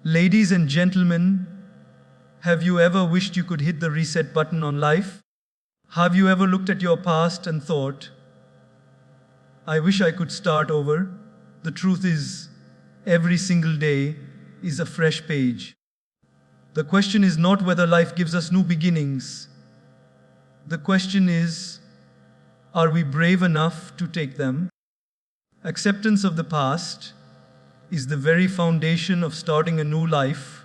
Ladies and gentlemen, have you ever wished you could hit the reset button on life? Have you ever looked at your past and thought, I wish I could start over? The truth is, every single day is a fresh page. The question is not whether life gives us new beginnings. The question is, are we brave enough to take them? Acceptance of the past is the very foundation of starting a new life,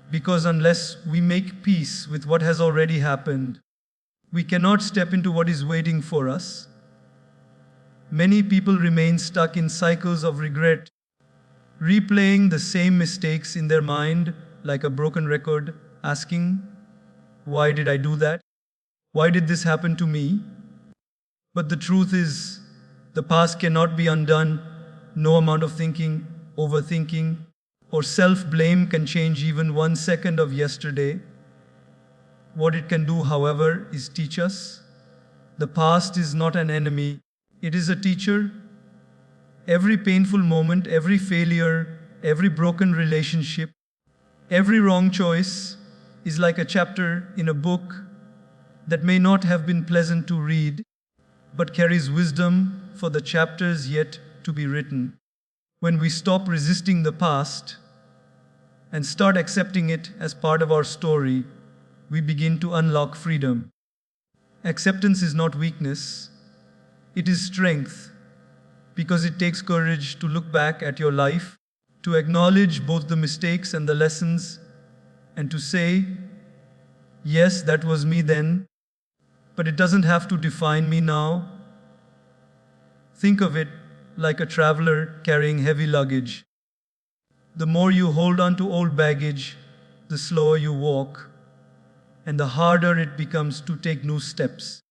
because unless we make peace with what has already happened, we cannot step into what is waiting for us. Many people remain stuck in cycles of regret, replaying the same mistakes in their mind like a broken record, asking, why did I do that? Why did this happen to me? But the truth is, the past cannot be undone. No amount of thinking, overthinking, or self-blame can change even 1 second of yesterday. What it can do, however, is teach us. The past is not an enemy, it is a teacher. Every painful moment, every failure, every broken relationship, every wrong choice is like a chapter in a book that may not have been pleasant to read, but carries wisdom for the chapters yet to be written. When we stop resisting the past and start accepting it as part of our story, we begin to unlock freedom. Acceptance is not weakness, it is strength, because it takes courage to look back at your life, to acknowledge both the mistakes and the lessons, and to say, yes, that was me then, but it doesn't have to define me now. Think of it like a traveler carrying heavy luggage. The more you hold on to old baggage, the slower you walk, and the harder it becomes to take new steps.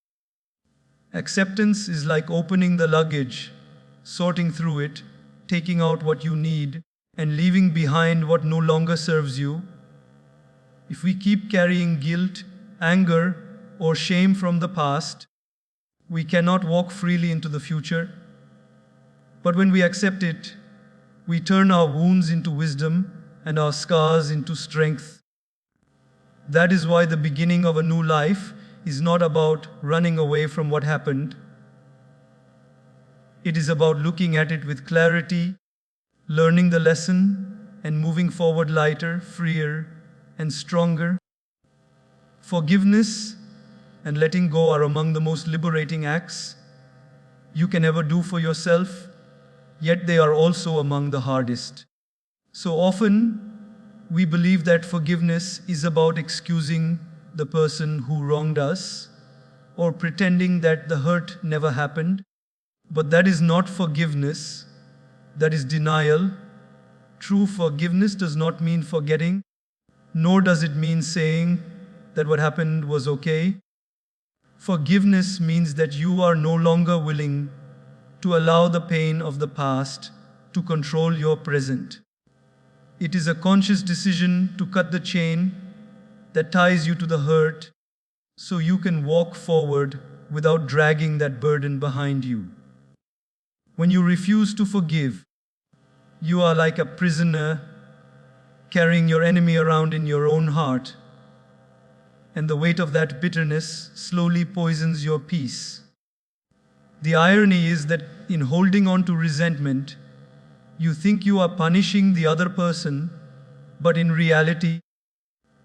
Acceptance is like opening the luggage, sorting through it, taking out what you need, and leaving behind what no longer serves you. If we keep carrying guilt, anger, or shame from the past, we cannot walk freely into the future. But when we accept it, we turn our wounds into wisdom and our scars into strength. That is why the beginning of a new life is not about running away from what happened. It is about looking at it with clarity, learning the lesson, and moving forward lighter, freer, and stronger. Forgiveness and letting go are among the most liberating acts you can ever do for yourself, yet they are also among the hardest. So often, we believe that forgiveness is about excusing the person who wronged us or pretending that the hurt never happened. But that is not forgiveness, that is denial. True forgiveness does not mean forgetting, nor does it mean saying that what happened was okay. Forgiveness means that you are no longer willing to allow the pain of the past to control your present. It is a conscious decision to cut the chain that ties you to the hurt so you can walk forward without dragging that burden behind you. When you refuse to forgive, you are like a prisoner carrying your enemy around in your own heart, and the weight of that bitterness slowly poisons your peace. The irony is that in holding on to resentment, you think you are punishing the other person, but in reality,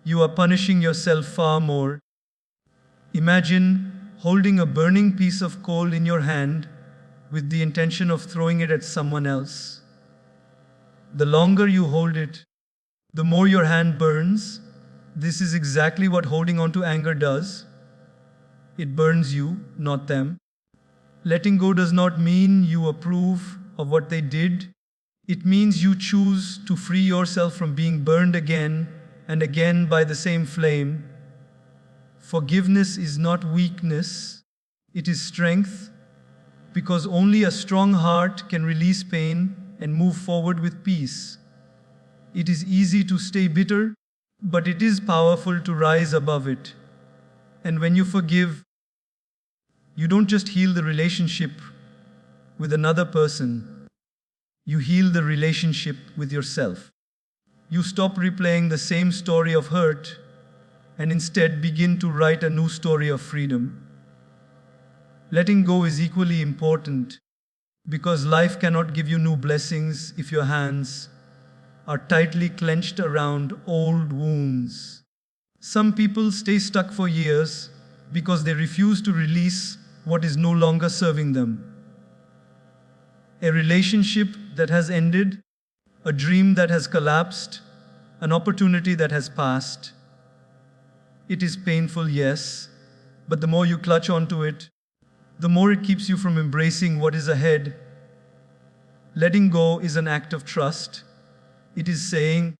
you are punishing yourself far more. Imagine holding a burning piece of coal in your hand with the intention of throwing it at someone else. The longer you hold it, the more your hand burns. This is exactly what holding on to anger does. It burns you, not them. Letting go does not mean you approve of what they did. It means you choose to free yourself from being burned again and again by the same flame. Forgiveness is not weakness, it is strength, because only a strong heart can release pain and move forward with peace. It is easy to stay bitter, but it is powerful to rise above it. And when you forgive, you don't just heal the relationship with another person, you heal the relationship with yourself. You stop replaying the same story of hurt and instead begin to write a new story of freedom. Letting go is equally important because life cannot give you new blessings if your hands are tightly clenched around old wounds. Some people stay stuck for years because they refuse to release what is no longer serving them. A relationship that has ended, a dream that has collapsed, an opportunity that has passed. It is painful, yes, but the more you clutch onto it, the more it keeps you from embracing what is ahead. Letting go is an act of trust. It is saying,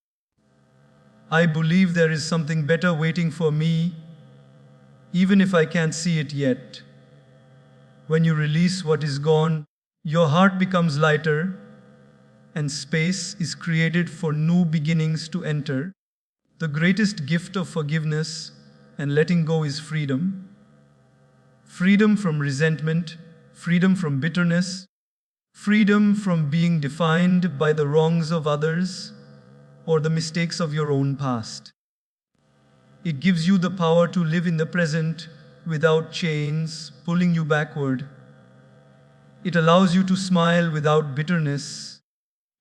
I believe there is something better waiting for me, even if I can't see it yet. When you release what is gone, your heart becomes lighter, and space is created for new beginnings to enter. The greatest gift of forgiveness and letting go is freedom. Freedom from resentment, freedom from bitterness, freedom from being defined by the wrongs of others or the mistakes of your own past. It gives you the power to live in the present without chains pulling you backward. It allows you to smile without bitterness,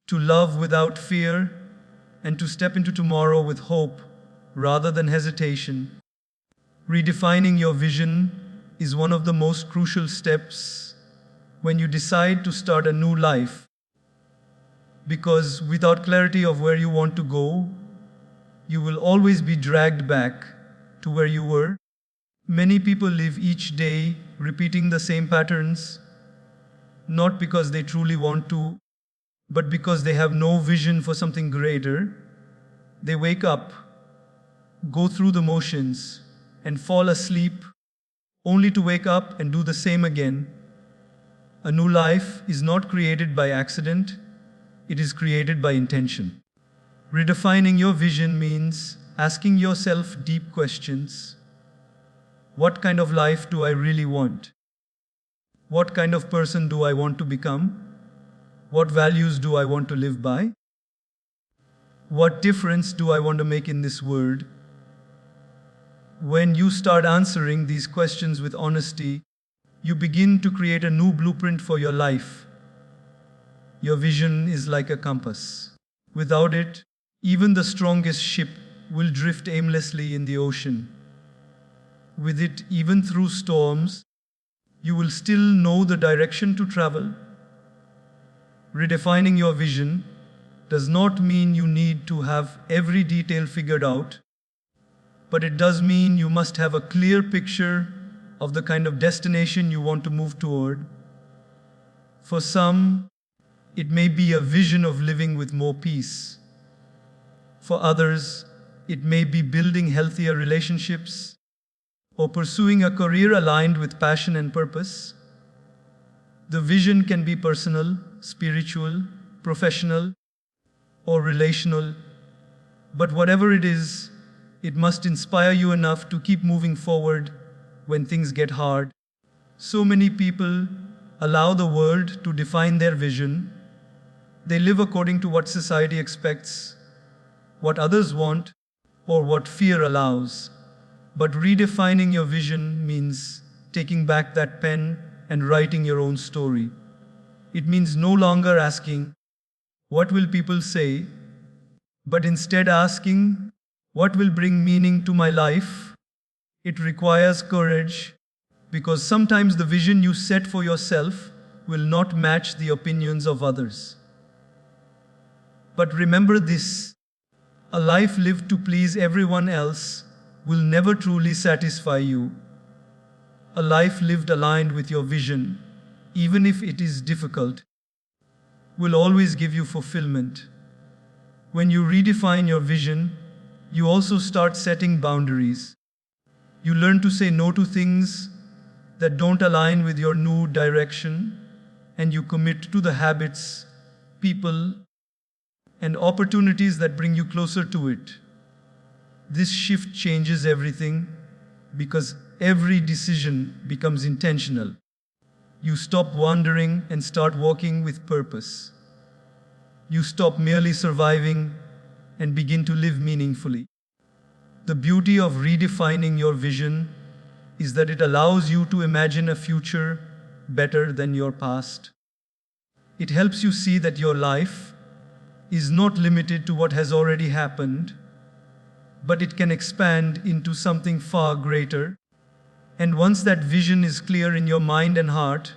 to love without fear, and to step into tomorrow with hope rather than hesitation. Redefining your vision is one of the most crucial steps when you decide to start a new life. Because without clarity of where you want to go, you will always be dragged back to where you were. Many people live each day repeating the same patterns, not because they truly want to, but because they have no vision for something greater. They wake up, go through the motions, and fall asleep, only to wake up and do the same again. A new life is not created by accident, it is created by intention. Redefining your vision means asking yourself deep questions. What kind of life do I really want? What kind of person do I want to become? What values do I want to live by? What difference do I want to make in this world? When you start answering these questions with honesty, you begin to create a new blueprint for your life. Your vision is like a compass. Without it, even the strongest ship will drift aimlessly in the ocean. With it, even through storms, you will still know the direction to travel. Redefining your vision does not mean you need to have every detail figured out, but it does mean you must have a clear picture of the kind of destination you want to move toward. For some, it may be a vision of living with more peace. For others, it may be building healthier relationships or pursuing a career aligned with passion and purpose. The vision can be personal, spiritual, professional, or relational, but whatever it is, it must inspire you enough to keep moving forward when things get hard. So many people allow the world to define their vision. They live according to what society expects, what others want, or what fear allows. But redefining your vision means taking back that pen and writing your own story. It means no longer asking, what will people say? But instead asking, what will bring meaning to my life? It requires courage, because sometimes the vision you set for yourself will not match the opinions of others. But remember this, a life lived to please everyone else will never truly satisfy you. A life lived aligned with your vision, even if it is difficult, will always give you fulfillment. When you redefine your vision, you also start setting boundaries. You learn to say no to things that don't align with your new direction, and you commit to the habits, people, and opportunities that bring you closer to it. This shift changes everything because every decision becomes intentional. You stop wandering and start walking with purpose. You stop merely surviving and begin to live meaningfully. The beauty of redefining your vision is that it allows you to imagine a future better than your past. It helps you see that your life is not limited to what has already happened, but it can expand into something far greater. And once that vision is clear in your mind and heart,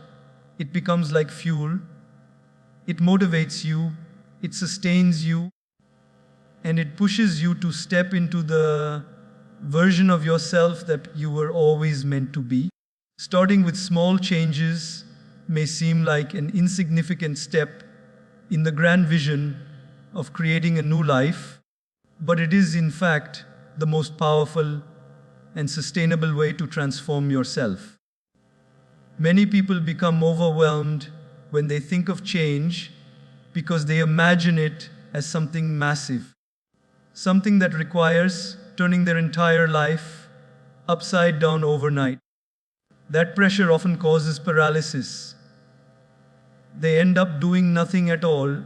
it becomes like fuel. It motivates you, it sustains you, and it pushes you to step into the version of yourself that you were always meant to be. Starting with small changes may seem like an insignificant step in the grand vision of creating a new life, but it is in fact the most powerful and sustainable way to transform yourself. Many people become overwhelmed when they think of change because they imagine it as something massive, something that requires turning their entire life upside down overnight. That pressure often causes paralysis. They end up doing nothing at all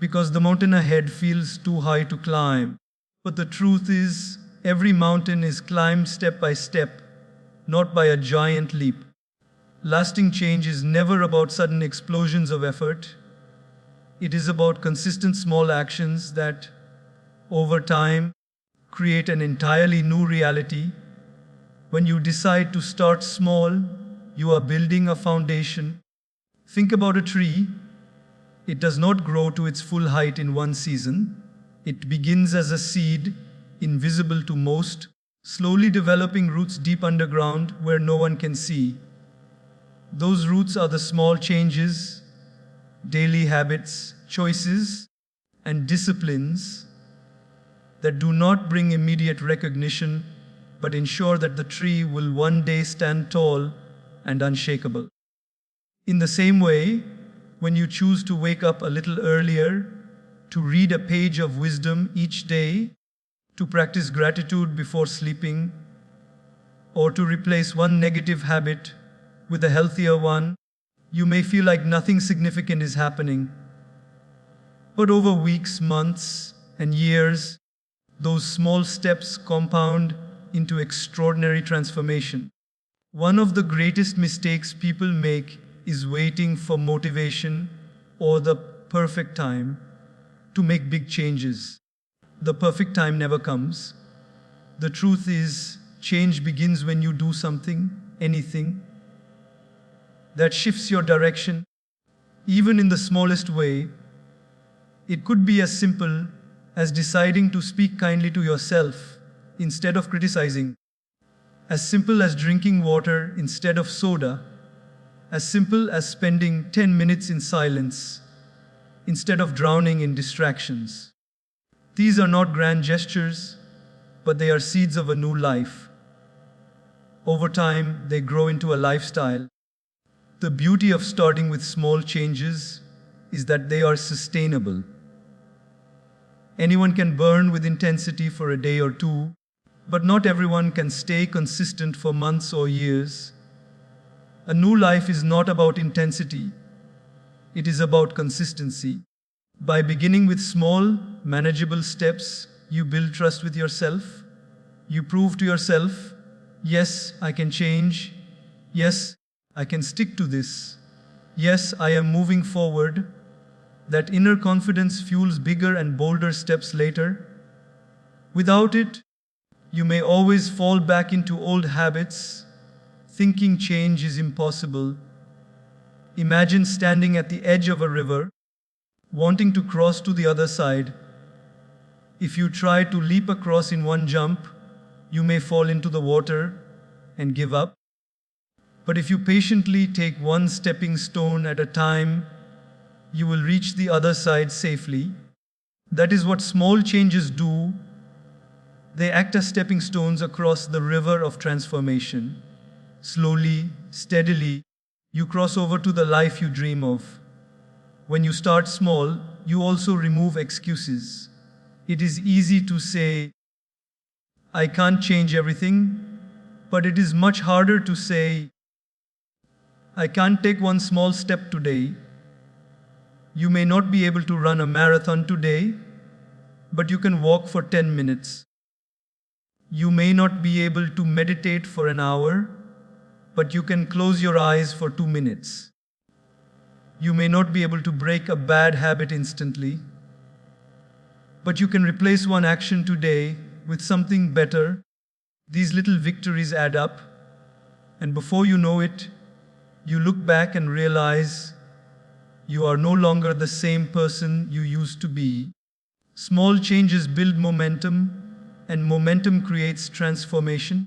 because the mountain ahead feels too high to climb. But the truth is, every mountain is climbed step by step, not by a giant leap. Lasting change is never about sudden explosions of effort. It is about consistent small actions that, over time, create an entirely new reality. When you decide to start small, you are building a foundation. Think about a tree. It does not grow to its full height in one season. It begins as a seed, invisible to most, slowly developing roots deep underground where no one can see. Those roots are the small changes, daily habits, choices, and disciplines that do not bring immediate recognition but ensure that the tree will one day stand tall and unshakable. In the same way, when you choose to wake up a little earlier, to read a page of wisdom each day, to practice gratitude before sleeping, or to replace one negative habit with a healthier one, you may feel like nothing significant is happening. But over weeks, months, and years, those small steps compound into extraordinary transformation. One of the greatest mistakes people make is waiting for motivation or the perfect time to make big changes. The perfect time never comes. The truth is, change begins when you do something, anything, that shifts your direction, even in the smallest way. It could be as simple as deciding to speak kindly to yourself instead of criticizing, as simple as drinking water instead of soda, as simple as spending 10 minutes in silence instead of drowning in distractions. These are not grand gestures, but they are seeds of a new life. Over time, they grow into a lifestyle. The beauty of starting with small changes is that they are sustainable. Anyone can burn with intensity for a day or two, but not everyone can stay consistent for months or years. A new life is not about intensity. It is about consistency. By beginning with small, manageable steps, you build trust with yourself. You prove to yourself, yes, I can change. Yes, I can stick to this. Yes, I am moving forward. That inner confidence fuels bigger and bolder steps later. Without it, you may always fall back into old habits, thinking change is impossible. Imagine standing at the edge of a river, wanting to cross to the other side. If you try to leap across in one jump, you may fall into the water and give up. But if you patiently take one stepping stone at a time, you will reach the other side safely. That is what small changes do. They act as stepping stones across the river of transformation. Slowly, steadily, you cross over to the life you dream of. When you start small, you also remove excuses. It is easy to say, I can't change everything, but it is much harder to say, I can't take one small step today. You may not be able to run a marathon today, but you can walk for 10 minutes. You may not be able to meditate for an hour, but you can close your eyes for 2 minutes. You may not be able to break a bad habit instantly, but you can replace one action today with something better. These little victories add up, and before you know it, you look back and realize you are no longer the same person you used to be. Small changes build momentum, and momentum creates transformation.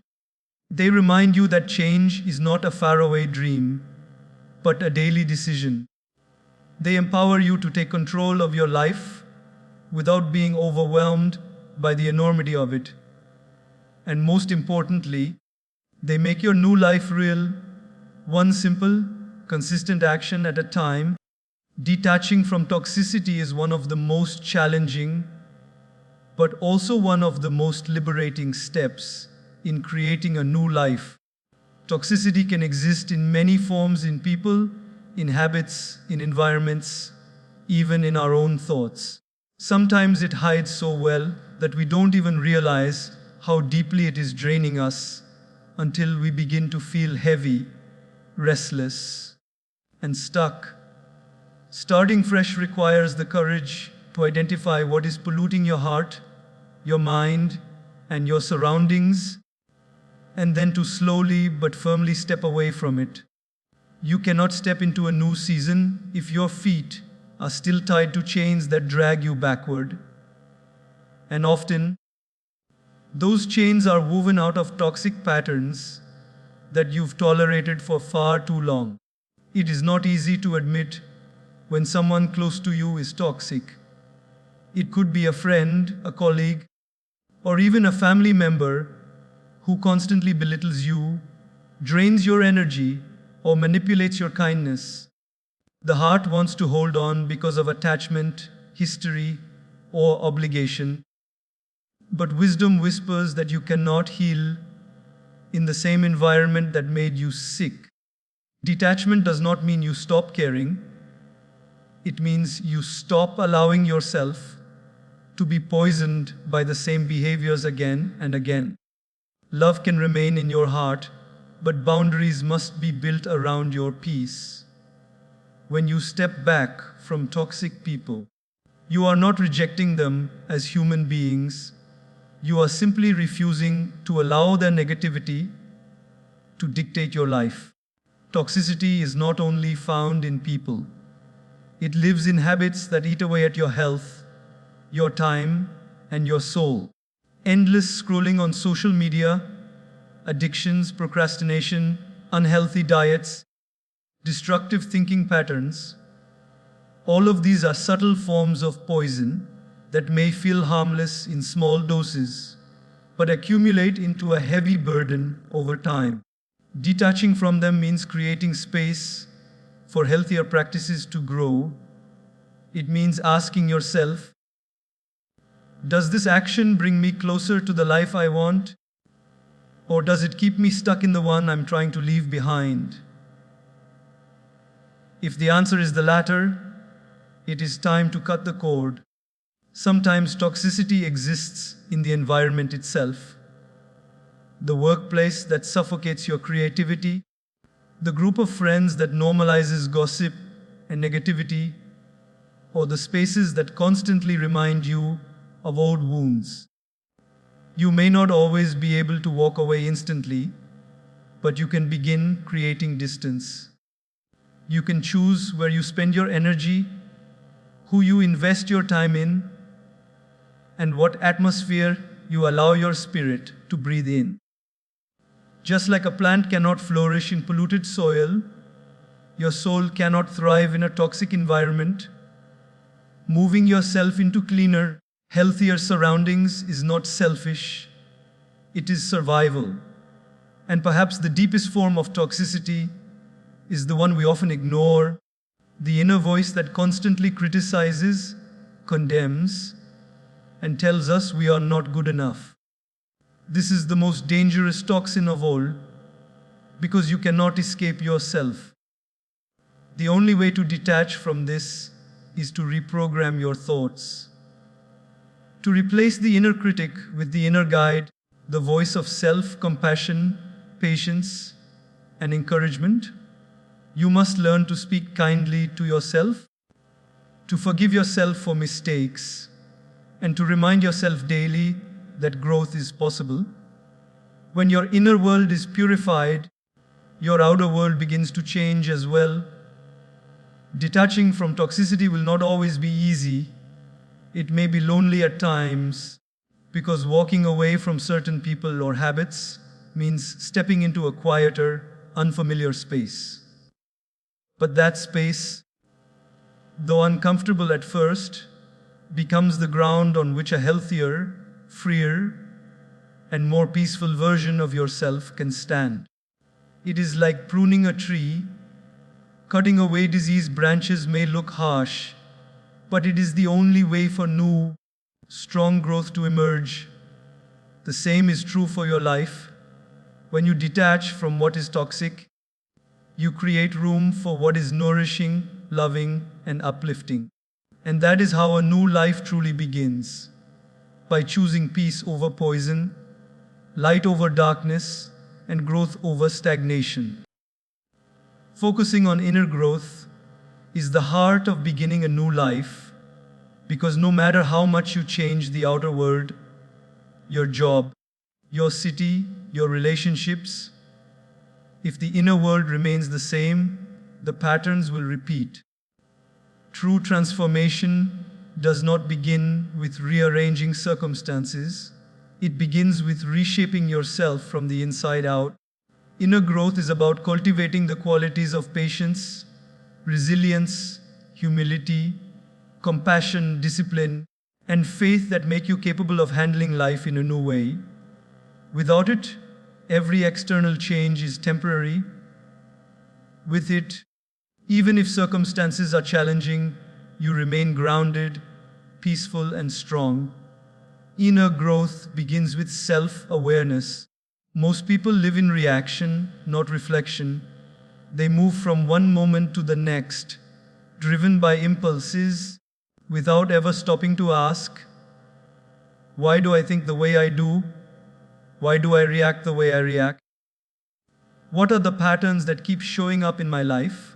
They remind you that change is not a faraway dream, but a daily decision. They empower you to take control of your life without being overwhelmed by the enormity of it. And most importantly, they make your new life real, one simple, consistent action at a time. Detaching from toxicity is one of the most challenging, but also one of the most liberating steps in creating a new life. Toxicity can exist in many forms in people, in habits, in environments, even in our own thoughts. Sometimes it hides so well that we don't even realize how deeply it is draining us until we begin to feel heavy, restless, and stuck. Starting fresh requires the courage to identify what is polluting your heart, your mind, and your surroundings, and then to slowly but firmly step away from it. You cannot step into a new season if your feet are still tied to chains that drag you backward. And often, those chains are woven out of toxic patterns that you've tolerated for far too long. It is not easy to admit when someone close to you is toxic. It could be a friend, a colleague, or even a family member who constantly belittles you, drains your energy, or manipulates your kindness. The heart wants to hold on because of attachment, history, or obligation. But wisdom whispers that you cannot heal in the same environment that made you sick. Detachment does not mean you stop caring. It means you stop allowing yourself to be poisoned by the same behaviors again and again. Love can remain in your heart, but boundaries must be built around your peace. When you step back from toxic people, you are not rejecting them as human beings. You are simply refusing to allow their negativity to dictate your life. Toxicity is not only found in people, it lives in habits that eat away at your health, your time, and your soul. Endless scrolling on social media, addictions, procrastination, unhealthy diets, destructive thinking patterns, all of these are subtle forms of poison that may feel harmless in small doses, but accumulate into a heavy burden over time. Detaching from them means creating space for healthier practices to grow. It means asking yourself, does this action bring me closer to the life I want? Or does it keep me stuck in the one I'm trying to leave behind? If the answer is the latter, it is time to cut the cord. Sometimes toxicity exists in the environment itself. The workplace that suffocates your creativity, the group of friends that normalizes gossip and negativity, or the spaces that constantly remind you of old wounds. You may not always be able to walk away instantly, but you can begin creating distance. You can choose where you spend your energy, who you invest your time in, and what atmosphere you allow your spirit to breathe in. Just like a plant cannot flourish in polluted soil, your soul cannot thrive in a toxic environment. Moving yourself into cleaner, healthier surroundings is not selfish, it is survival. And perhaps the deepest form of toxicity is the one we often ignore, the inner voice that constantly criticizes, condemns, and tells us we are not good enough. This is the most dangerous toxin of all, because you cannot escape yourself. The only way to detach from this is to reprogram your thoughts, To replace the inner critic with the inner guide, the voice of self-compassion, patience, and encouragement, you must learn to speak kindly to yourself, to forgive yourself for mistakes, and to remind yourself daily that growth is possible. When your inner world is purified, your outer world begins to change as well. Detaching from toxicity will not always be easy. It may be lonely at times, because walking away from certain people or habits means stepping into a quieter, unfamiliar space. But that space, though uncomfortable at first, becomes the ground on which a healthier, freer, and more peaceful version of yourself can stand. It is like pruning a tree. Cutting away diseased branches may look harsh, but it is the only way for new, strong growth to emerge. The same is true for your life. When you detach from what is toxic, you create room for what is nourishing, loving, and uplifting. And that is how a new life truly begins. By choosing peace over poison, light over darkness, and growth over stagnation. Focusing on inner growth is the heart of beginning a new life, because no matter how much you change the outer world, your job, your city, your relationships, if the inner world remains the same, the patterns will repeat. True transformation does not begin with rearranging circumstances. It begins with reshaping yourself from the inside out. Inner growth is about cultivating the qualities of patience, resilience, humility, compassion, discipline, and faith that make you capable of handling life in a new way. Without it, every external change is temporary. With it, even if circumstances are challenging, you remain grounded, peaceful, and strong. Inner growth begins with self-awareness. Most people live in reaction, not reflection. They move from one moment to the next, driven by impulses, without ever stopping to ask, why do I think the way I do? Why do I react the way I react? What are the patterns that keep showing up in my life?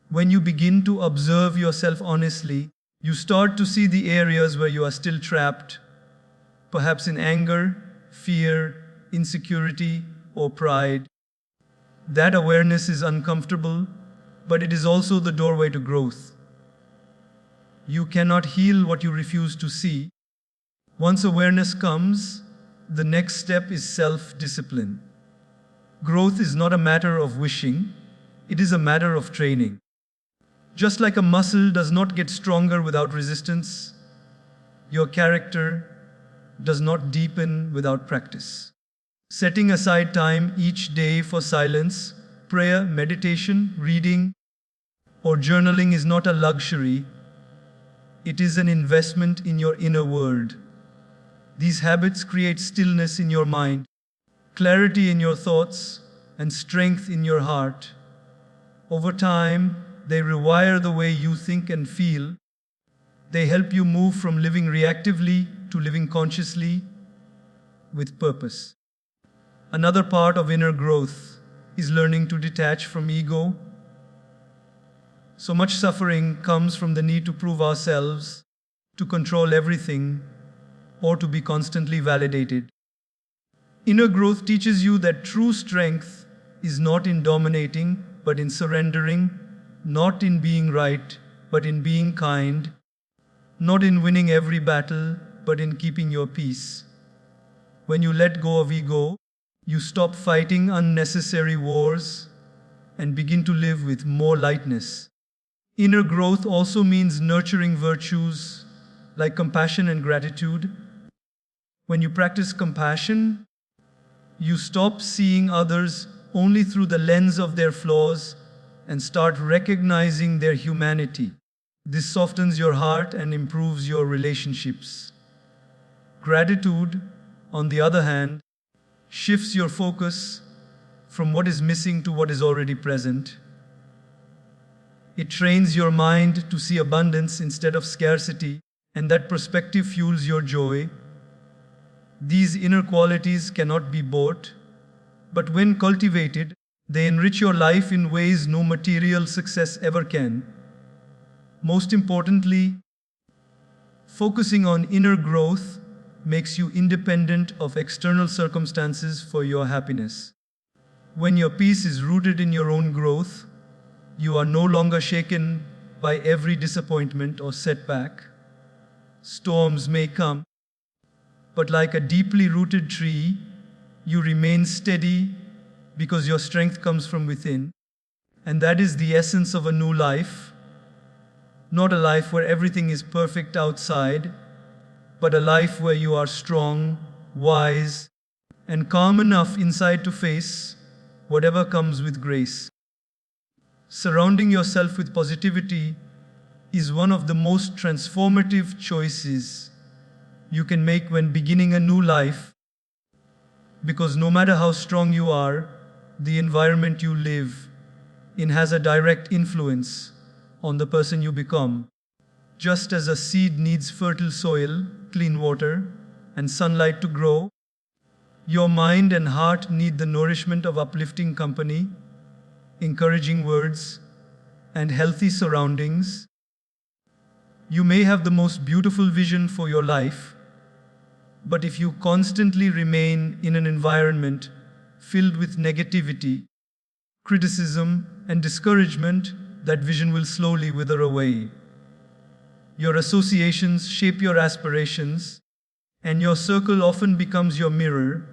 When you begin to observe yourself honestly, you start to see the areas where you are still trapped, perhaps in anger, fear, insecurity, or pride. That awareness is uncomfortable, but it is also the doorway to growth. You cannot heal what you refuse to see. Once awareness comes, the next step is self-discipline. Growth is not a matter of wishing, it is a matter of training. Just like a muscle does not get stronger without resistance, your character does not deepen without practice. Setting aside time each day for silence, prayer, meditation, reading, or journaling is not a luxury. It is an investment in your inner world. These habits create stillness in your mind, clarity in your thoughts, and strength in your heart. Over time, they rewire the way you think and feel. They help you move from living reactively to living consciously with purpose. Another part of inner growth is learning to detach from ego. So much suffering comes from the need to prove ourselves, to control everything, or to be constantly validated. Inner growth teaches you that true strength is not in dominating, but in surrendering, not in being right, but in being kind, not in winning every battle, but in keeping your peace. When you let go of ego, you stop fighting unnecessary wars and begin to live with more lightness. Inner growth also means nurturing virtues like compassion and gratitude. When you practice compassion, you stop seeing others only through the lens of their flaws and start recognizing their humanity. This softens your heart and improves your relationships. Gratitude, on the other hand, shifts your focus from what is missing to what is already present. It trains your mind to see abundance instead of scarcity and that perspective fuels your joy. These inner qualities cannot be bought, but when cultivated, they enrich your life in ways no material success ever can. Most importantly, focusing on inner growth makes you independent of external circumstances for your happiness. When your peace is rooted in your own growth, you are no longer shaken by every disappointment or setback. Storms may come, but like a deeply rooted tree, you remain steady because your strength comes from within. And that is the essence of a new life. Not a life where everything is perfect outside, but a life where you are strong, wise, and calm enough inside to face whatever comes with grace. Surrounding yourself with positivity is one of the most transformative choices you can make when beginning a new life, because no matter how strong you are, the environment you live in has a direct influence on the person you become. Just as a seed needs fertile soil, clean water, and sunlight to grow, your mind and heart need the nourishment of uplifting company, encouraging words, and healthy surroundings. You may have the most beautiful vision for your life, but if you constantly remain in an environment filled with negativity, criticism, and discouragement, that vision will slowly wither away. Your associations shape your aspirations, and your circle often becomes your mirror.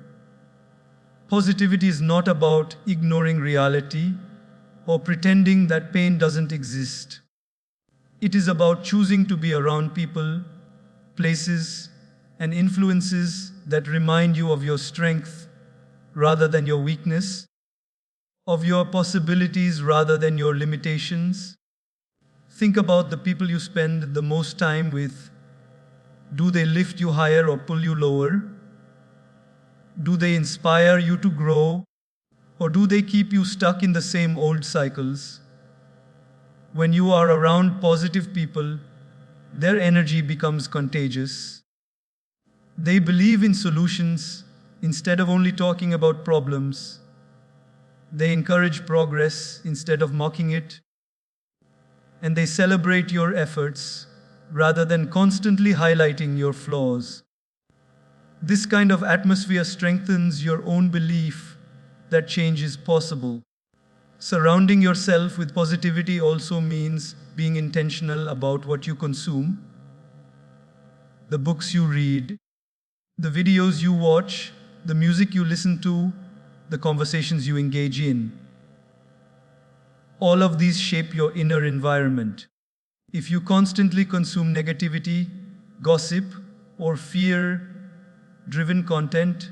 Positivity is not about ignoring reality or pretending that pain doesn't exist. It is about choosing to be around people, places, and influences that remind you of your strength rather than your weakness, of your possibilities rather than your limitations. Think about the people you spend the most time with. Do they lift you higher or pull you lower? Do they inspire you to grow, or do they keep you stuck in the same old cycles? When you are around positive people, their energy becomes contagious. They believe in solutions instead of only talking about problems. They encourage progress instead of mocking it. And they celebrate your efforts rather than constantly highlighting your flaws. This kind of atmosphere strengthens your own belief that change is possible. Surrounding yourself with positivity also means being intentional about what you consume, the books you read, the videos you watch, the music you listen to, the conversations you engage in. All of these shape your inner environment. If you constantly consume negativity, gossip, or fear-driven content,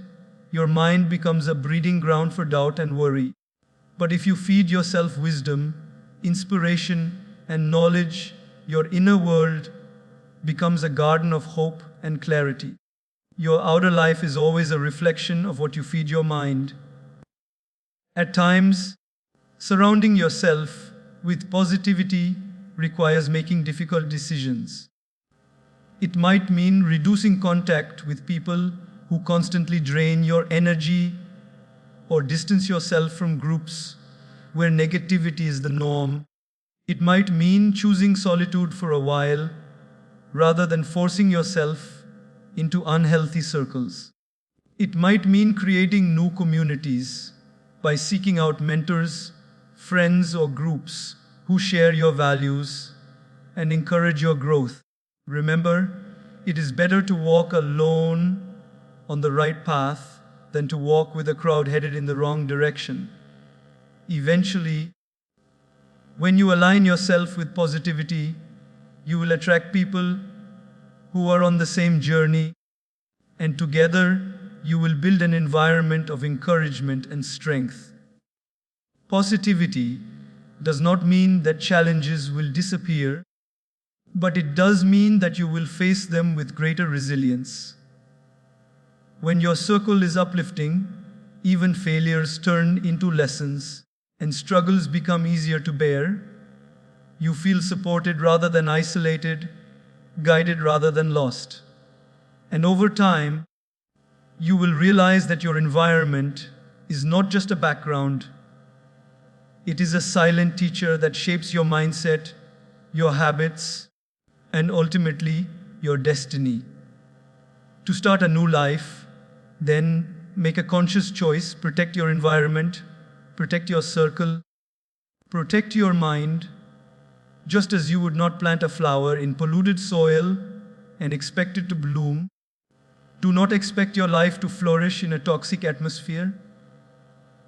your mind becomes a breeding ground for doubt and worry. But if you feed yourself wisdom, inspiration, and knowledge, your inner world becomes a garden of hope and clarity. Your outer life is always a reflection of what you feed your mind. At times, surrounding yourself with positivity requires making difficult decisions. It might mean reducing contact with people who constantly drain your energy, or distance yourself from groups where negativity is the norm. It might mean choosing solitude for a while rather than forcing yourself into unhealthy circles. It might mean creating new communities by seeking out mentors, friends, or groups who share your values and encourage your growth. Remember, it is better to walk alone on the right path than to walk with a crowd headed in the wrong direction. Eventually, when you align yourself with positivity, you will attract people who are on the same journey, and together you will build an environment of encouragement and strength. Positivity does not mean that challenges will disappear, but it does mean that you will face them with greater resilience. When your circle is uplifting, even failures turn into lessons and struggles become easier to bear. You feel supported rather than isolated, guided rather than lost. And over time, you will realize that your environment is not just a background, it is a silent teacher that shapes your mindset, your habits, and ultimately your destiny. To start a new life, then make a conscious choice, protect your environment, protect your circle, protect your mind, just as you would not plant a flower in polluted soil and expect it to bloom. Do not expect your life to flourish in a toxic atmosphere.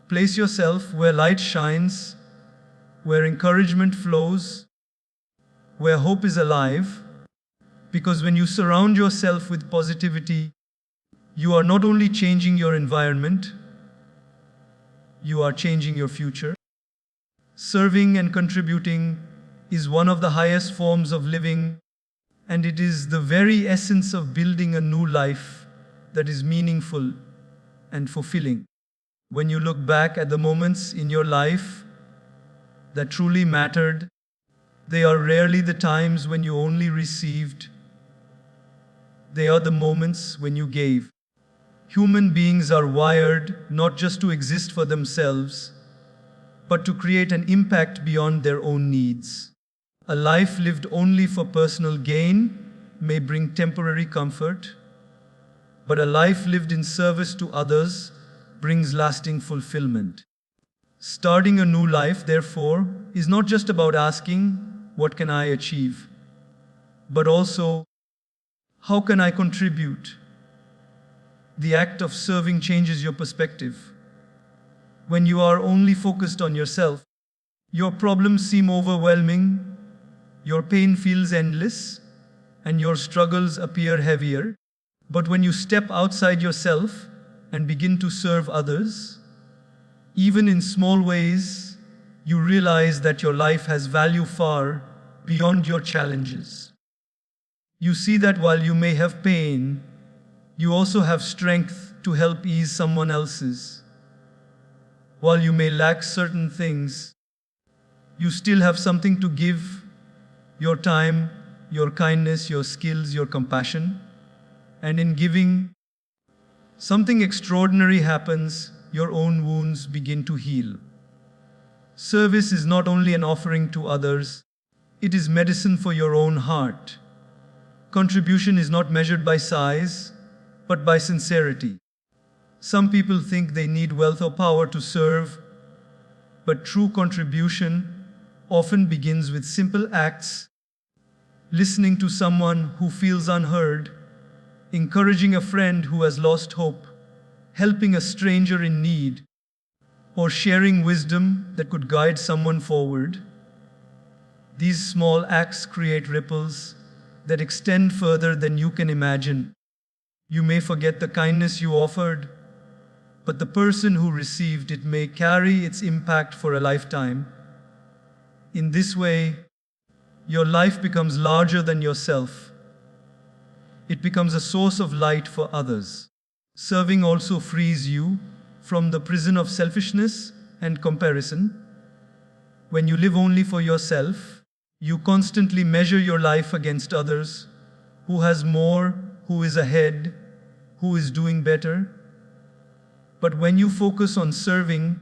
Place yourself where light shines, where encouragement flows, where hope is alive, because when you surround yourself with positivity, you are not only changing your environment, you are changing your future. Serving and contributing is one of the highest forms of living, and it is the very essence of building a new life that is meaningful and fulfilling. When you look back at the moments in your life that truly mattered, they are rarely the times when you only received. They are the moments when you gave. Human beings are wired not just to exist for themselves, but to create an impact beyond their own needs. A life lived only for personal gain may bring temporary comfort, but a life lived in service to others brings lasting fulfillment. Starting a new life, therefore, is not just about asking, "What can I achieve?" but also, "How can I contribute?" The act of serving changes your perspective. When you are only focused on yourself, your problems seem overwhelming, your pain feels endless, and your struggles appear heavier. But when you step outside yourself and begin to serve others, even in small ways, you realize that your life has value far beyond your challenges. You see that while you may have pain, you also have strength to help ease someone else's. While you may lack certain things, you still have something to give: your time, your kindness, your skills, your compassion. And in giving, something extraordinary happens. Your own wounds begin to heal. Service is not only an offering to others, it is medicine for your own heart. Contribution is not measured by size, but by sincerity. Some people think they need wealth or power to serve, but true contribution often begins with simple acts: listening to someone who feels unheard, encouraging a friend who has lost hope, helping a stranger in need, or sharing wisdom that could guide someone forward. These small acts create ripples that extend further than you can imagine. You may forget the kindness you offered, but the person who received it may carry its impact for a lifetime. In this way, your life becomes larger than yourself. It becomes a source of light for others. Serving also frees you from the prison of selfishness and comparison. When you live only for yourself, you constantly measure your life against others: who has more, who is ahead, who is doing better. But when you focus on serving,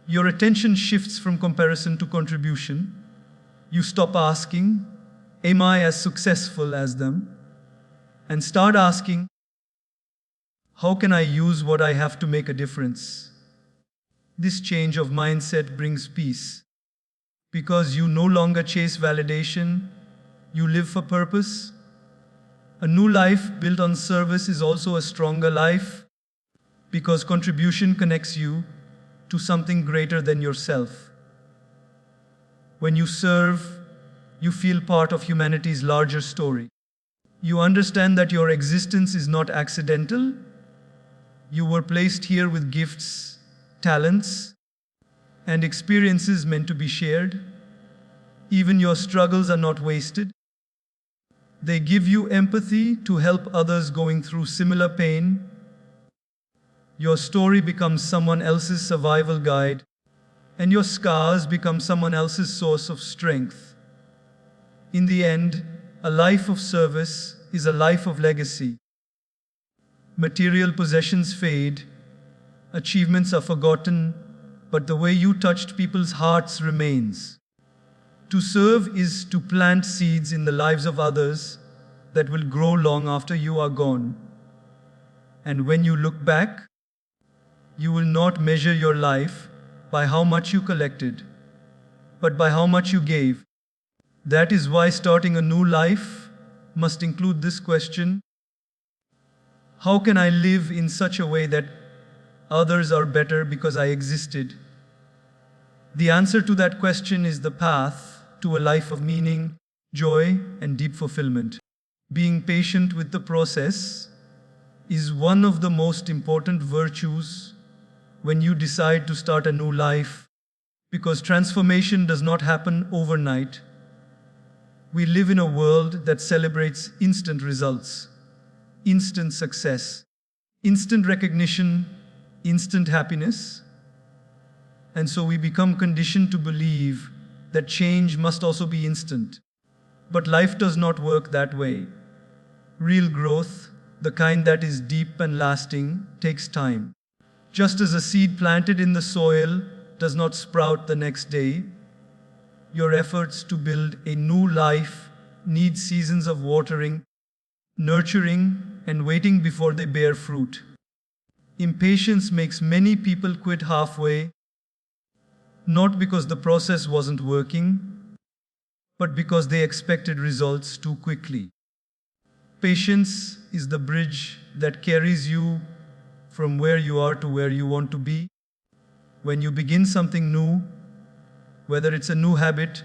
your attention shifts from comparison to contribution. You stop asking, "Am I as successful as them?" and start asking, "How can I use what I have to make a difference?" This change of mindset brings peace, because you no longer chase validation, you live for purpose. A new life built on service is also a stronger life, because contribution connects you to something greater than yourself. When you serve, you feel part of humanity's larger story. You understand that your existence is not accidental. You were placed here with gifts, talents, and experiences meant to be shared. Even your struggles are not wasted. They give you empathy to help others going through similar pain. Your story becomes someone else's survival guide, and your scars become someone else's source of strength. In the end, A life of service is a life of legacy. Material possessions fade, achievements are forgotten, but the way you touched people's hearts remains. To serve is to plant seeds in the lives of others that will grow long after you are gone. And when you look back, you will not measure your life by how much you collected, but by how much you gave. That is why starting a new life must include this question: how can I live in such a way that others are better because I existed? The answer to that question is the path to a life of meaning, joy, and deep fulfillment. Being patient with the process is one of the most important virtues when you decide to start a new life, because transformation does not happen overnight. We live in a world that celebrates instant results, instant success, instant recognition, instant happiness. And so we become conditioned to believe that change must also be instant. But life does not work that way. Real growth, the kind that is deep and lasting, takes time. Just as a seed planted in the soil does not sprout the next day, your efforts to build a new life need seasons of watering, nurturing, and waiting before they bear fruit. Impatience makes many people quit halfway, not because the process wasn't working, but because they expected results too quickly. Patience is the bridge that carries you from where you are to where you want to be. When you begin something new, whether it's a new habit,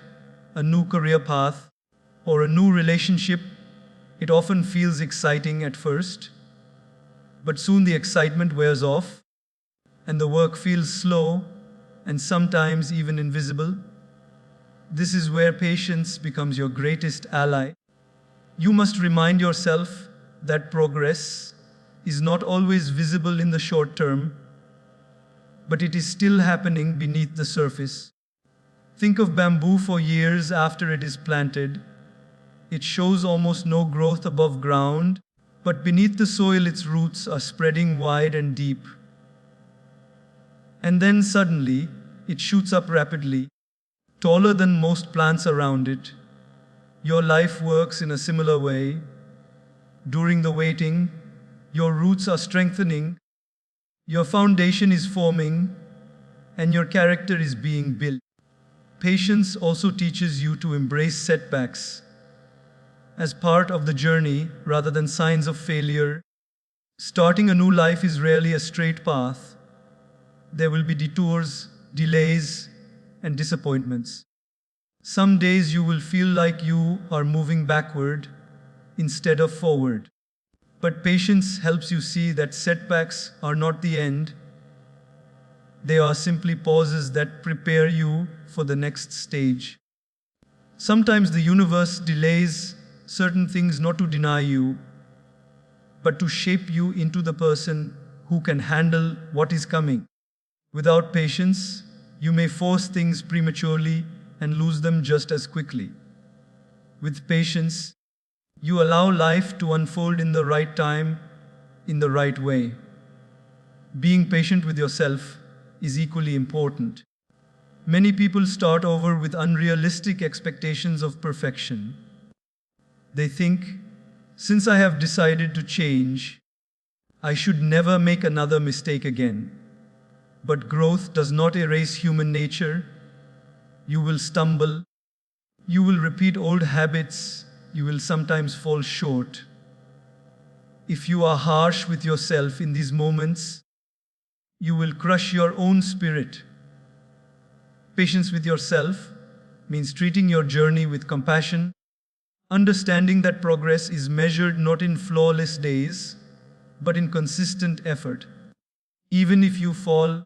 a new career path, or a new relationship, it often feels exciting at first, but soon the excitement wears off, and the work feels slow and sometimes even invisible. This is where patience becomes your greatest ally. You must remind yourself that progress is not always visible in the short term, but it is still happening beneath the surface. Think of bamboo for years after it is planted. It shows almost no growth above ground, but beneath the soil its roots are spreading wide and deep. And then suddenly, it shoots up rapidly, taller than most plants around it. Your life works in a similar way. During the waiting, your roots are strengthening, your foundation is forming, and your character is being built. Patience also teaches you to embrace setbacks as part of the journey rather than signs of failure. Starting a new life is rarely a straight path. There will be detours, delays, and disappointments. Some days you will feel like you are moving backward instead of forward. But patience helps you see that setbacks are not the end. They are simply pauses that prepare you for the next stage. Sometimes the universe delays certain things not to deny you, but to shape you into the person who can handle what is coming. Without patience, you may force things prematurely and lose them just as quickly. With patience, you allow life to unfold in the right time, in the right way. Being patient with yourself is equally important. Many people start over with unrealistic expectations of perfection. They think, since I have decided to change, I should never make another mistake again. But growth does not erase human nature. You will stumble. You will repeat old habits. You will sometimes fall short. If you are harsh with yourself in these moments, you will crush your own spirit. Patience with yourself means treating your journey with compassion, understanding that progress is measured not in flawless days, but in consistent effort. Even if you fall,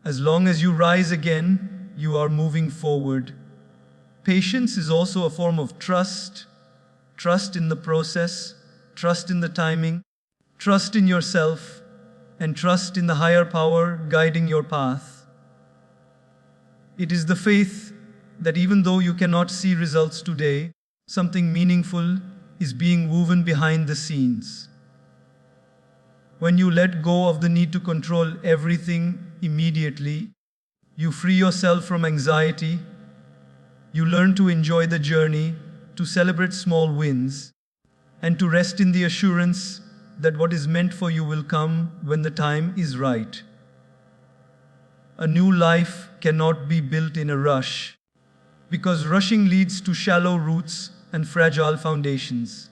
as long as you rise again, you are moving forward. Patience is also a form of trust. Trust in the process, trust in the timing, trust in yourself, and trust in the higher power guiding your path. It is the faith that even though you cannot see results today, Something meaningful is being woven behind the scenes. When you let go of the need to control everything immediately, you free yourself from anxiety, you learn to enjoy the journey, to celebrate small wins, and to rest in the assurance that what is meant for you will come when the time is right. A new life cannot be built in a rush, because rushing leads to shallow roots and fragile foundations.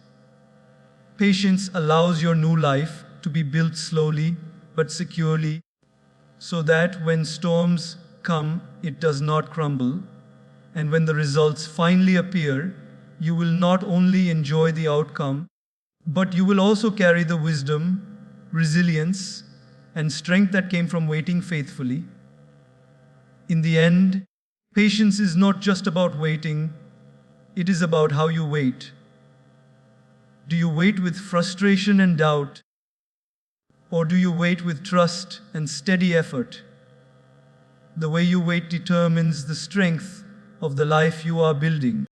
Patience allows your new life to be built slowly but securely, so that when storms come, it does not crumble, and when the results finally appear, you will not only enjoy the outcome, but you will also carry the wisdom, resilience, and strength that came from waiting faithfully. In the end, patience is not just about waiting, it is about how you wait. Do you wait with frustration and doubt? Or do you wait with trust and steady effort? The way you wait determines the strength of the life you are building.